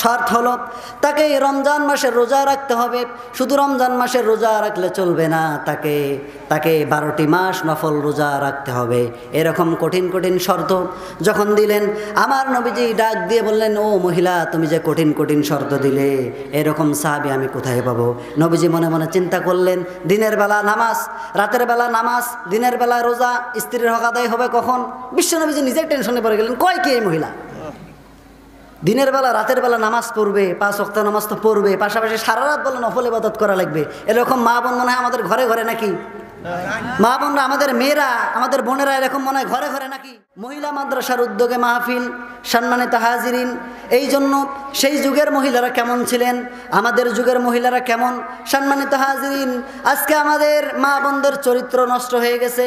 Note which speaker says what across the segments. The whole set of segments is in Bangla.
Speaker 1: শর্ত হলো তাকে রমজান মাসের রোজা রাখতে হবে। শুধু রমজান মাসের রোজা রাখলে চলবে না, তাকে 12টি মাস নফল রোজা রাখতে হবে। এরকম কঠিন কঠিন শর্ত যখন দিলেন, আমার নবীজি ডাক দিয়ে বললেন, ও মহিলা, তুমি যে কঠিন কঠিন শর্ত দিলে, এরকম সাহাবী আমি কোথায় পাবো? নবীজি মনে মনে চিন্তা করলেন, দিনের বেলা নামাজ, রাতের বেলা নামাজ, দিনের বেলা রোজা, স্ত্রীর হক আদায় হবে কখন? বিশ্বনবীজি নিজেই টেনশনে পড়ে গেলেন, কয় কি এই মহিলা দিনের বেলা রাতের বেলা নামাজ পড়বে, 5 ওয়াক্ত নামাজ তো পড়বে, পাশাপাশি সারা রাত বলে নফল ইবাদত করা লাগবে। এরকম মা বোন মনে হয় আমাদের ঘরে ঘরে নাকি? মা বোনরা, আমাদের মেয়েরা, আমাদের বোনেরা এরকম মনে হয় ঘরে ঘরে নাকি? মহিলা মাদ্রাসার উদ্যোগে মাহফিল, সম্মানিত হাজিরিন, এই জন্য সেই যুগের মহিলারা কেমন ছিলেন, আমাদের যুগের মহিলারা কেমন? সম্মানিত হাজিরিন, আজকে আমাদের মা বোনদের চরিত্র নষ্ট হয়ে গেছে।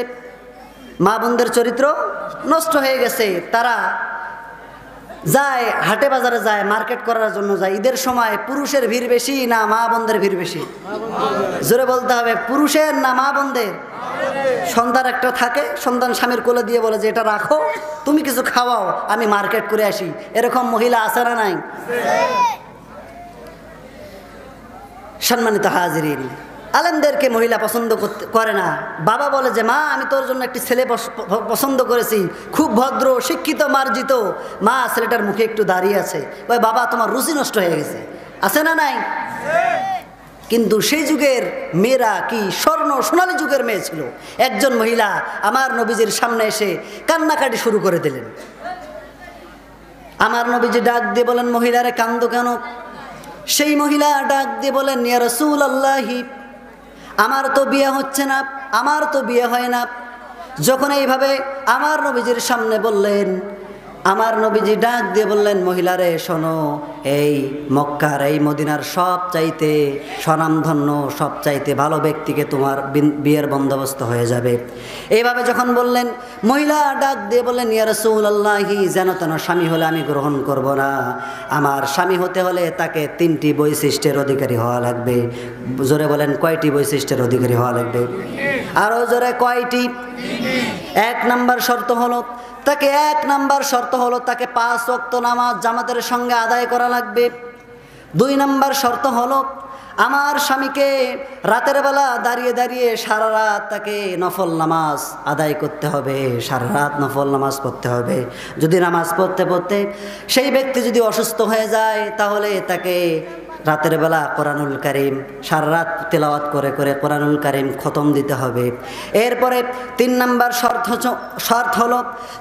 Speaker 1: মা বোনদের চরিত্র নষ্ট হয়ে গেছে। তারা যায় হাটে বাজারে যায়, মার্কেট করার জন্য যায়। ঈদের সময় পুরুষের ভিড় বেশি না মা বোনদের ভিড় বেশি? জোরে বলতে হবে, পুরুষের না মা বোনদের? সন্তান একটা থাকে, সন্তান স্বামীর কোলে দিয়ে বলে যে এটা রাখো, তুমি কিছু খাওয়াও, আমি মার্কেট করে আসি। এরকম মহিলা আছে না নাই? সম্মানিত হাজিরিন, আলেমদেরকে মহিলা পছন্দ করে না। বাবা বলে যে মা, আমি তোর জন্য একটি ছেলে পছন্দ করেছি, খুব ভদ্র, শিক্ষিত, মার্জিত। মা, ছেলেটার মুখে একটু দাঁড়িয়ে আছে। ওই বাবা, তোমার রুচি নষ্ট হয়ে গেছে। আছে না নাই? কিন্তু সেই যুগের মেয়েরা কি সোনালী যুগের মেয়ে ছিল। একজন মহিলা আমার নবীজির সামনে এসে কান্নাকাটি শুরু করে দিলেন। আমার নবীজি ডাক দিয়ে বলেন, মহিলারে কান্দো কেন? সেই মহিলা ডাক দিয়ে বলেন, ইয়া রাসূলুল্লাহি, আমার তো বিয়ে হচ্ছে না, আমার তো বিয়ে হয় না। যখন এইভাবে আমার নবীজির সামনে বললেন, আমার নবীজি ডাক দিয়ে বললেন, মহিলারে শোনো, এই মক্কার, এই মদিনার সবচাইতে স্বনামধন্য, সবচাইতে ভালো ব্যক্তিকে তোমার বিয়ের বন্দোবস্ত হয়ে যাবে। এইভাবে যখন বললেন, মহিলা ডাক দিয়ে বললেন, ইয়া রাসূলুল্লাহি, যেন তেন স্বামী হলে আমি গ্রহণ করব না। আমার স্বামী হতে হলে তাকে 3টি বৈশিষ্ট্যের অধিকারী হওয়া লাগবে। জোরে বলেন, কয়টি বৈশিষ্ট্যের অধিকারী হওয়া লাগবে? আরও জোরে, কয়টি? 1 নাম্বার শর্ত হলো, তাকে 5 ওয়াক্ত নামাজ জামাতের সঙ্গে আদায় করা লাগবে। 2 নাম্বার শর্ত হলো, আমার স্বামীকে রাতের বেলা দাঁড়িয়ে দাঁড়িয়ে সারা রাত তাকে নফল নামাজ আদায় করতে হবে, সারা রাত নফল নামাজ পড়তে হবে। যদি নামাজ পড়তে পড়তে সেই ব্যক্তি যদি অসুস্থ হয়ে যায়, তাহলে তাকে রাতের বেলা কোরআনুল কারীম সারা রাত তেলাওয়াত করে করে কোরআনুল কারীম খতম দিতে হবে। এরপরে 3 নাম্বার শর্ত হলো,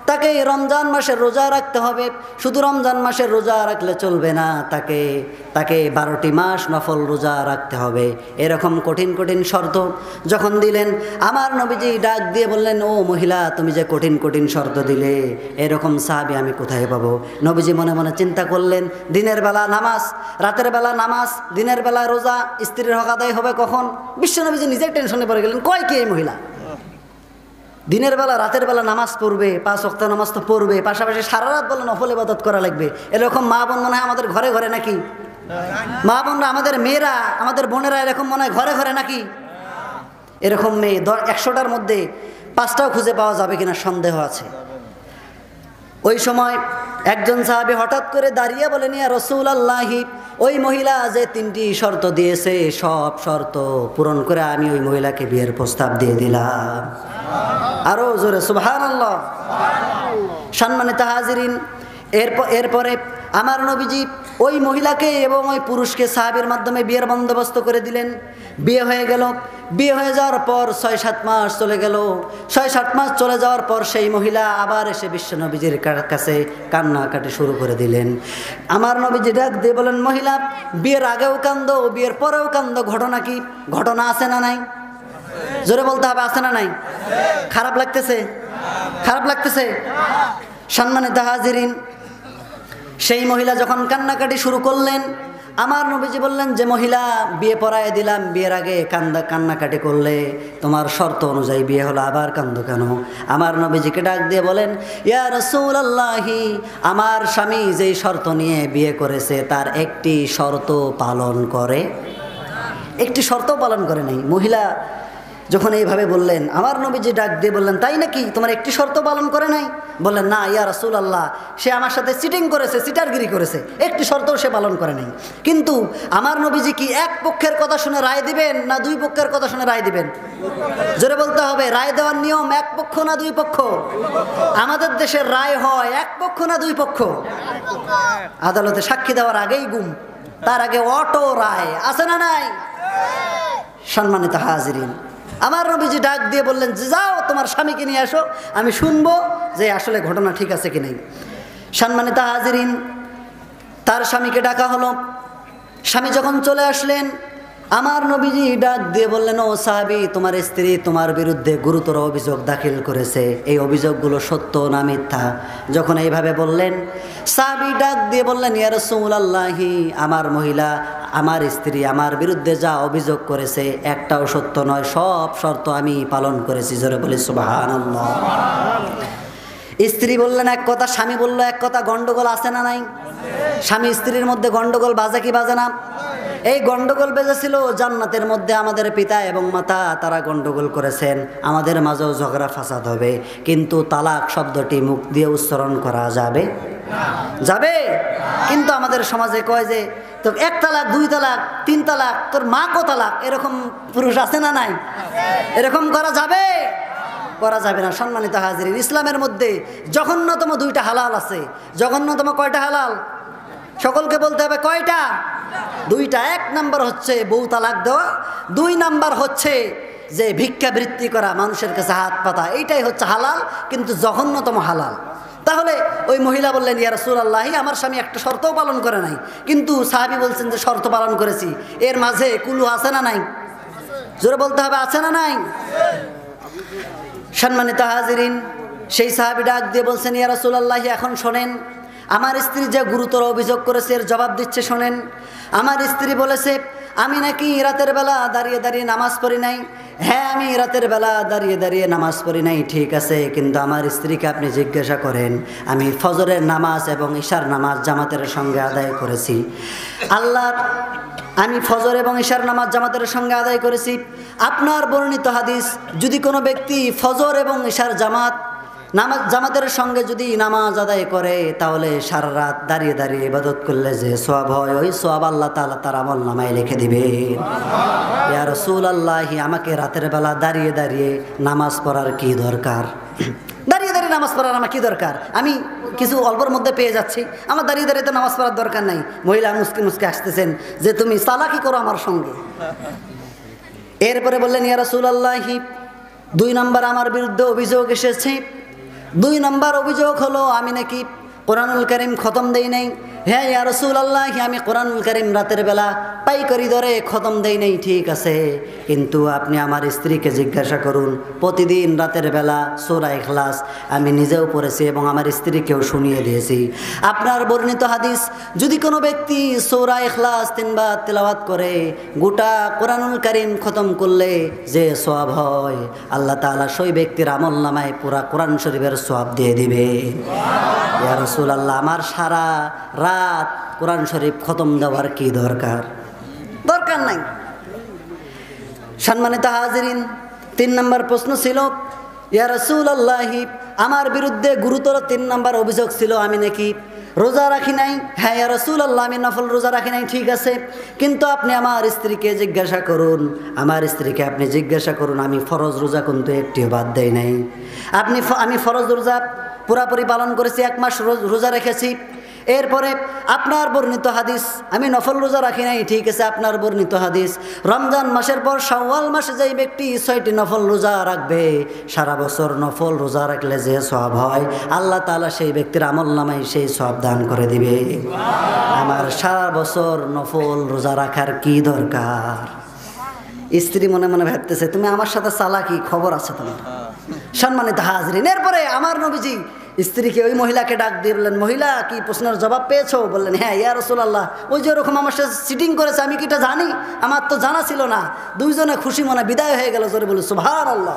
Speaker 1: তাকে রমজান মাসের রোজা রাখতে হবে। শুধু রমজান মাসের রোজা রাখলে চলবে না, তাকে 12টি মাস নফল রোজা রাখতে হবে। এরকম কঠিন কঠিন শর্ত যখন দিলেন, আমার নবীজি ডাক দিয়ে বললেন, ও মহিলা, তুমি যে কঠিন কঠিন শর্ত দিলে, এরকম সাহাবী আমি কোথায় পাবো? নবীজি মনে মনে চিন্তা করলেন, দিনের বেলা নামাজ, রাতের বেলা নামাজ, দিনের বেলা রোজা, স্ত্রীর হক আদায় হবে কখন? বিশ্বনবীজি নিজেই টেনশনে পড়ে গেলেন, কয় কি এই মহিলা দিনের বেলা রাতের বেলা নামাজ পড়বে, 5 ওয়াক্ত নামাজ তো পড়বে, পাশাপাশি সারা রাত বলে নফল ইবাদত করা লাগবে। এরকম মা বোন মনে হয় আমাদের ঘরে ঘরে নাকি? মা বোনরা, আমাদের মেয়েরা, আমাদের বোনেরা এরকম মনে হয় ঘরে ঘরে নাকি? এরকম মেয়ে 100টার মধ্যে 5টাও খুঁজে পাওয়া যাবে কিনা সন্দেহ আছে। ওই সময় একজন সাহাবী হঠাৎ করে দাঁড়িয়ে বলেন, ইয়া রাসূলুল্লাহি, ওই মহিলা যে 3টি শর্ত দিয়েছে, সব শর্ত পূরণ করে আমি ওই মহিলাকে বিয়ের প্রস্তাব দিয়ে দিলাম। আরো জোরে সুবহানাল্লাহ। সম্মানিত হাজিরিন, এরপরে আমার নবীজি ওই মহিলাকে এবং ওই পুরুষকে সাহাবীর মাধ্যমে বিয়ের বন্দোবস্ত করে দিলেন। বিয়ে হয়ে গেল। বিয়ে হয়ে যাওয়ার পর 6-7 মাস চলে গেল। 6-7 মাস চলে যাওয়ার পর সেই মহিলা আবার এসে বিশ্বনবীজির কাছে কান্নাকাটি শুরু করে দিলেন। আমার নবীজি ডাক দিয়ে বলেন, মহিলা, বিয়ের আগেও কান্দো, বিয়ের পরেও কান্দো, ঘটনা কি? ঘটনা আছে না নাই? জোরে বলতে হবে, আছে না নাই? খারাপ লাগতেছে? খারাপ লাগতেছে? সম্মানিত হাজিরিন, সেই মহিলা যখন কান্নাকাটি শুরু করলেন, আমার নবীজি বললেন যে মহিলা, বিয়ে পড়ায় দিলাম, বিয়ের আগে কান্নাকাটি করলে তোমার শর্ত অনুযায়ী বিয়ে হলো, আবার কান্দো কেন? আমার নবীজিকে ডাক দিয়ে বলেন, ইয়া রাসূলুল্লাহি, আমার স্বামী যেই শর্ত নিয়ে বিয়ে করেছে তার একটি শর্ত পালন করে, একটি শর্ত পালন করে নাই। মহিলা যখন এইভাবে বললেন, আমার নবীজি ডাক দিয়ে বললেন, তাই নাকি, তোমার একটি শর্ত পালন করে নাই? বললেন, না ইয়া রাসূলুল্লাহ, সে আমার সাথে চিটিং করেছে, চিটারগিরি করেছে, একটি শর্তও সে পালন করে নাই। কিন্তু আমার নবীজি কি এক পক্ষের কথা শুনে রায় দিবেন না দুই পক্ষের কথা শুনে রায় দিবেন? জোরে বলতে হবে। রায় দেওয়ার নিয়ম এক পক্ষ না দুই পক্ষ? আমাদের দেশের রায় হয় এক পক্ষ না দুই পক্ষ? আদালতে সাক্ষী দেওয়ার আগেই গুম, তার আগে অটো রায়, আছে না নাই? সম্মানিত হাজিরিন, আমার নবীজি ডাক দিয়ে বললেন যে যাও তোমার স্বামীকে নিয়ে আসো, আমি শুনবো যে আসলে ঘটনা ঠিক আছে কি নাই। সম্মানিত হাজিরিন, তার স্বামীকে ডাকা হলো। স্বামী যখন চলে আসলেন, আমার নবীজি ডাক দিয়ে বললেন, ও সাহাবী, তোমার স্ত্রী তোমার বিরুদ্ধে গুরুতর অভিযোগ দাখিল করেছে, এই অভিযোগগুলো সত্য না মিথ্যা? যখন এইভাবে বললেন, সাহাবী ডাক দিয়ে বললেন, ইয়া রাসূলুল্লাহি, আমার মহিলা, আমার স্ত্রী আমার বিরুদ্ধে যা অভিযোগ করেছে একটাও সত্য নয়, সব শর্ত আমি পালন করেছি। জোরে বলি সুবহানাল্লাহ। স্ত্রী বললেন এক কথা, স্বামী বলল এক কথা, গন্ডগোল আছে না নাই? স্বামী স্ত্রীর মধ্যে গন্ডগোল বাজে কি বাজে না? এই গন্ডগোল বেজেছিল জান্নাতের মধ্যে। আমাদের পিতা এবং মাতা তারা গন্ডগোল করেছেন, আমাদের মাঝেও ঝগড়া ফাসাদ হবে, কিন্তু তালাক শব্দটি মুখ দিয়ে উচ্চারণ করা যাবে? যাবে। কিন্তু আমাদের সমাজে কয় যে তো এক তালাক, দুই তালাক, তিন তালাক, তোর মা কো তালাক, এরকম পুরুষ আছে না নাই? এরকম করা যাবে? করা যাবে না। সম্মানিত হাজিরিন, ইসলামের মধ্যে জঘন্যতম দুইটা হালাল আছে। জঘন্যতম কয়টা হালাল? সকলকে বলতে হবে কয়টা? দুইটা। এক নাম্বার হচ্ছে বউ তালাক দেওয়া, দুই নাম্বার হচ্ছে যে ভিক্ষাবৃত্তি করা, মানুষের কাছে হাত পাতা, এইটাই হচ্ছে হালাল, কিন্তু জঘন্যতম হালাল। তাহলে ওই মহিলা বললেন, ইয়া রাসূলুল্লাহ, আমার স্বামী একটা শর্তও পালন করে নাই, কিন্তু সাহাবী বলছেন যে শর্ত পালন করেছি, এর মাঝে কুলু আছে না নাই? জোরে বলতে হবে, আছে না নাই? সম্মানিত হাজিরিন, সেই সাহাবী ডাক দিয়ে বলছেন, ইয়া রাসূলুল্লাহ, এখন শোনেন, আমার স্ত্রী যে গুরুতর অভিযোগ করেছে এর জবাব দিচ্ছে, শোনেন। আমার স্ত্রী বলেছে, আমি নাকি রাতের বেলা দাঁড়িয়ে দাঁড়িয়ে নামাজ পড়ি নাই। হ্যাঁ, আমি রাতের বেলা দাঁড়িয়ে দাঁড়িয়ে নামাজ পড়ি নাই, ঠিক আছে, কিন্তু আমার স্ত্রীকে আপনি জিজ্ঞাসা করেন, আমি ফজরের নামাজ এবং ঈশার নামাজ জামাতের সঙ্গে আদায় করেছি। আমি ফজর এবং ঈশার নামাজ জামাতের সঙ্গে আদায় করেছি। আপনার বর্ণিত হাদিস, যদি কোনো ব্যক্তি ফজর এবং ঈশার জামাতের সঙ্গে যদি নামাজ আদায় করে, তাহলে সারা রাত দাঁড়িয়ে দাঁড়িয়ে ইবাদত করলে যে সওয়াব হয়, ওই সওয়াব আল্লাহ তাআলা তার আমলনামায় লিখে দিবেন। ইয়া রাসূলুল্লাহ, আমাকে রাতের বেলা দাঁড়িয়ে দাঁড়িয়ে নামাজ পড়ার কি দরকার? দাঁড়িয়ে দাঁড়িয়ে নামাজ পড়ার আমার কি দরকার? আমি কিছু অল্পর মধ্যে পেয়ে যাচ্ছি, আমার দাঁড়িয়ে দাঁড়িয়ে তো নামাজ পড়ার দরকার নাই। মহিলা মুসকে মুসকে আসতেছেন যে তুমি চালাকি করো আমার সঙ্গে। এরপরে বললেন, ইয়া রাসূলুল্লাহ, দুই নাম্বার আমার বিরুদ্ধে অভিযোগ এসেছে। দুই নাম্বার অভিযোগ হলো আমি নাকি কোরআনুল কারীম খতম দেই নাই। হ্যাঁ ইয়া রাসূলুল্লাহ, আমি কোরআনুল কারীম রাতের বেলা পাইকারি দরে খতম দেই নাই, ঠিক আছে, কিন্তু আপনি আমার স্ত্রীকে জিজ্ঞাসা করুন, প্রতিদিন রাতের বেলা সূরা ইখলাস আমি নিজেও পড়েছি এবং আমার স্ত্রীকেও শুনিয়ে দিয়েছি। আপনার বর্ণিত হাদিস, যদি কোনো ব্যক্তি সূরা ইখলাস 3 বার তেলাওয়াত করে, গোটা কোরআনুল কারীম খতম করলে যে সওয়াব হয়, আল্লাহ তাআলা সেই ব্যক্তির আমলনামায় পুরা কোরআন শরীফের সওয়াব দিয়ে দিবে। ইয়া রাসূলুল্লাহ, আমার সারা রাত কোরআন শরীফ খতম দেওয়ার কি দরকার? দরকার নাই। সম্মানিত হাজিরিন, 3 নম্বর প্রশ্ন ছিল, ইয়া রাসূলুল্লাহ, আমার বিরুদ্ধে গুরুতর 3 নম্বর অভিযোগ ছিল আমি নাকি রোজা রাখি নাই। হ্যাঁ ইয়া রাসূলুল্লাহ, আমি নফল রোজা রাখি নাই, ঠিক আছে, কিন্তু আপনি আমার স্ত্রীকে জিজ্ঞাসা করুন, আমার স্ত্রীকে আপনি জিজ্ঞাসা করুন, আমি ফরজ রোজা কিন্তু একটিও বাদ দেই নাই। আমি ফরজ রোজা পুরাপুরি পালন করেছি, 1 মাস রোজা রেখেছি। এরপরে আপনার বর্ণিত হাদিস, আমি নফল রোজা রাখি নাই, ঠিক আছে, আপনার বর্ণিত হাদিস, রমজান মাসের পর শাওয়াল মাসে যেই ব্যক্তি 6টি নফল রোজা রাখবে, সারা বছর নফল রোজা রাখলে যে সওয়াব হয়, আল্লাহ তাআলা সেই ব্যক্তির আমলনামায় সেই সওয়াব দান করে দিবে। আমার সারা বছর নফল রোজা রাখার কি দরকার? স্ত্রী মনে মনে ভাবতেছে, তুমি আমার সাথে চালাকি, খবর আছে তোমার। সম্মানিত হাজিরিন, এরপরে আমার নবীজি স্ত্রীকে, ওই মহিলাকে ডাক দিয়ে বললেন, মহিলা কি প্রশ্নের জবাব পেয়েছো? বললেন, হ্যাঁ ইয়া রাসূলুল্লাহ, ওই যে ওরকম আমার সাথে চিটিং করেছে, আমি কি এটা জানি? আমার তো জানা ছিল না। দুইজনে খুশি মনে বিদায় হয়ে গেল। জোরে বলি সুবহানাল্লাহ।